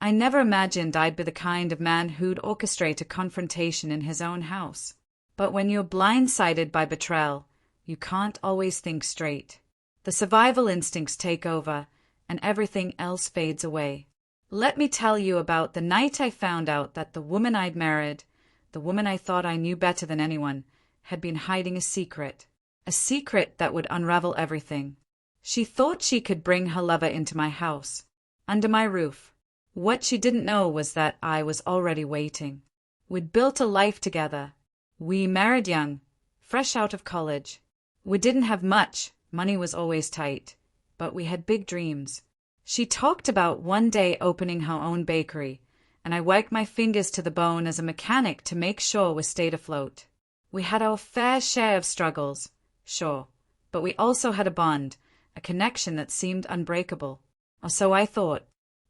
I never imagined I'd be the kind of man who'd orchestrate a confrontation in his own house. But when you're blindsided by betrayal, you can't always think straight. The survival instincts take over, and everything else fades away. Let me tell you about the night I found out that the woman I'd married, the woman I thought I knew better than anyone, had been hiding a secret that would unravel everything. She thought she could bring her lover into my house, under my roof. What she didn't know was that I was already waiting. We'd built a life together. We married young, fresh out of college. We didn't have much, money was always tight, but we had big dreams. She talked about one day opening her own bakery, and I worked my fingers to the bone as a mechanic to make sure we stayed afloat. We had our fair share of struggles, sure, but we also had a bond, a connection that seemed unbreakable. Or so I thought.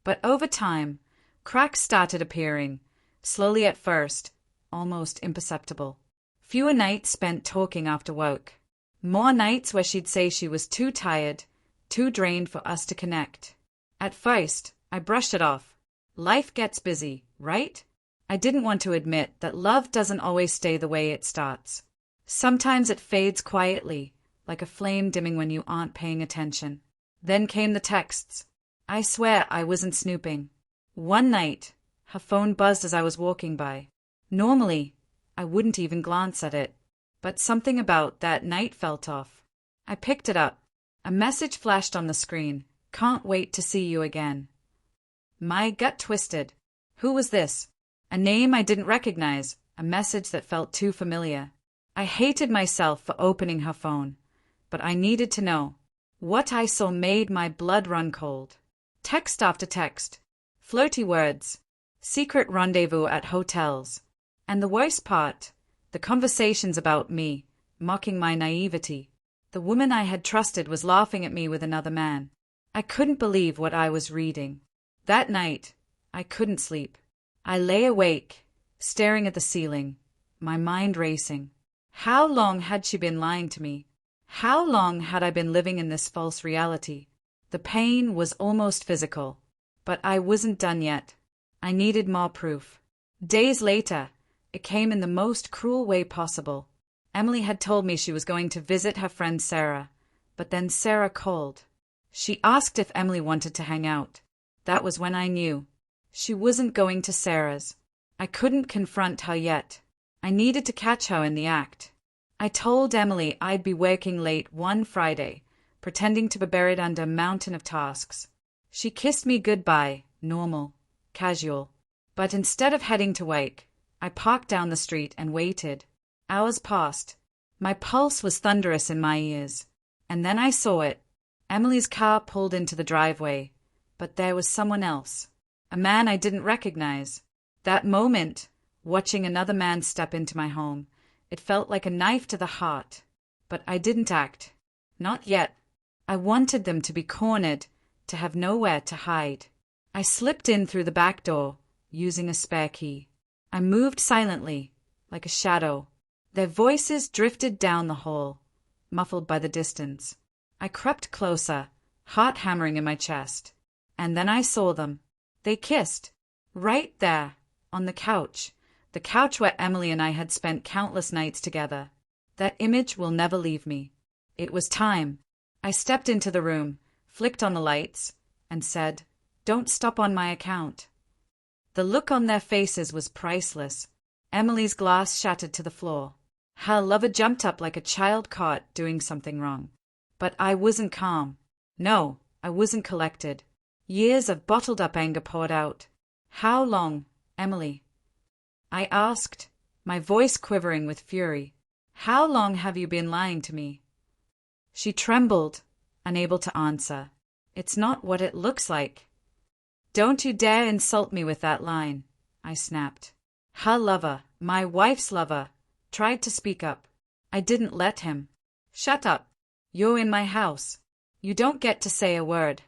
But over time, cracks started appearing, slowly at first, almost imperceptible. Fewer nights spent talking after work. More nights where she'd say she was too tired, too drained for us to connect. At first, I brushed it off. Life gets busy, right? I didn't want to admit that love doesn't always stay the way it starts. Sometimes it fades quietly, like a flame dimming when you aren't paying attention. Then came the texts. I swear I wasn't snooping. One night, her phone buzzed as I was walking by. Normally, I wouldn't even glance at it, but something about that night felt off. I picked it up. A message flashed on the screen. Can't wait to see you again. My gut twisted. Who was this? A name I didn't recognize, a message that felt too familiar. I hated myself for opening her phone, but I needed to know. What I saw made my blood run cold. Text after text, flirty words, secret rendezvous at hotels. And the worst part, the conversations about me, mocking my naivety. The woman I had trusted was laughing at me with another man. I couldn't believe what I was reading. That night, I couldn't sleep. I lay awake, staring at the ceiling, my mind racing. How long had she been lying to me? How long had I been living in this false reality? The pain was almost physical, but I wasn't done yet. I needed more proof. Days later, it came in the most cruel way possible. Emily had told me she was going to visit her friend Sarah, but then Sarah called. She asked if Emily wanted to hang out. That was when I knew. She wasn't going to Sarah's. I couldn't confront her yet. I needed to catch her in the act. I told Emily I'd be working late one Friday, pretending to be buried under a mountain of tasks. She kissed me goodbye, normal, casual. But instead of heading to work, I parked down the street and waited. Hours passed. My pulse was thunderous in my ears. And then I saw it. Emily's car pulled into the driveway, but there was someone else. A man I didn't recognize. That moment, watching another man step into my home, it felt like a knife to the heart. But I didn't act. Not yet. I wanted them to be cornered, to have nowhere to hide. I slipped in through the back door, using a spare key. I moved silently, like a shadow. Their voices drifted down the hall, muffled by the distance. I crept closer, heart hammering in my chest. And then I saw them. They kissed. Right there, on the couch where Emily and I had spent countless nights together. That image will never leave me. It was time. I stepped into the room, flicked on the lights, and said, "Don't stop on my account." The look on their faces was priceless. Emily's glass shattered to the floor. Her lover jumped up like a child caught doing something wrong. But I wasn't calm. No, I wasn't collected. Years of bottled-up anger poured out. "How long, Emily?" I asked, my voice quivering with fury. "How long have you been lying to me?" She trembled, unable to answer. "It's not what it looks like." "Don't you dare insult me with that line," I snapped. Her lover, my wife's lover, tried to speak up. I didn't let him. "Shut up. You're in my house. You don't get to say a word."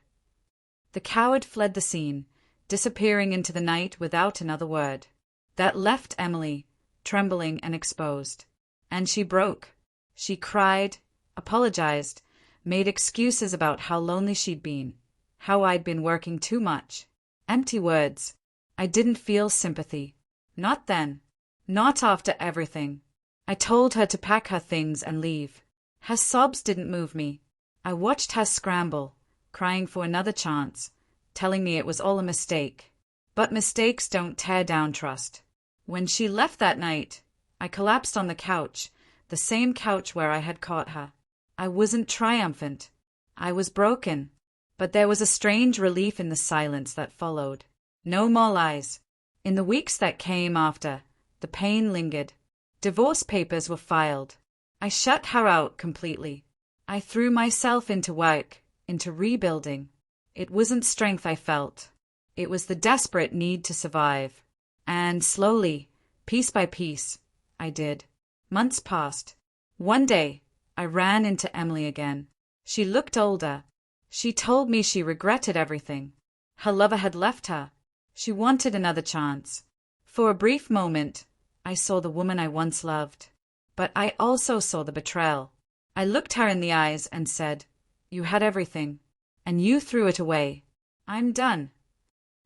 The coward fled the scene, disappearing into the night without another word. That left Emily, trembling and exposed. And she broke. She cried, apologized, made excuses about how lonely she'd been, how I'd been working too much. Empty words. I didn't feel sympathy. Not then. Not after everything. I told her to pack her things and leave. Her sobs didn't move me. I watched her scramble, crying for another chance, telling me it was all a mistake. But mistakes don't tear down trust. When she left that night, I collapsed on the couch, the same couch where I had caught her. I wasn't triumphant. I was broken. But there was a strange relief in the silence that followed. No more lies. In the weeks that came after, the pain lingered. Divorce papers were filed. I shut her out completely. I threw myself into work, into rebuilding. It wasn't strength I felt. It was the desperate need to survive. And slowly, piece by piece, I did. Months passed. One day, I ran into Emily again. She looked older. She told me she regretted everything. Her lover had left her. She wanted another chance. For a brief moment, I saw the woman I once loved. But I also saw the betrayal. I looked her in the eyes and said, "You had everything, and you threw it away. I'm done."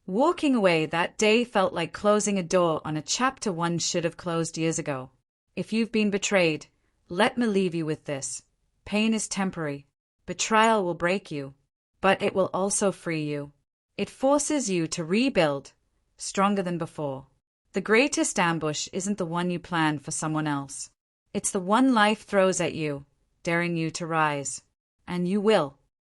Walking away that day felt like closing a door on a chapter one should have closed years ago. If you've been betrayed, let me leave you with this. Pain is temporary. Betrayal will break you, but it will also free you. It forces you to rebuild, stronger than before. The greatest ambush isn't the one you plan for someone else. It's the one life throws at you, daring you to rise. And you will.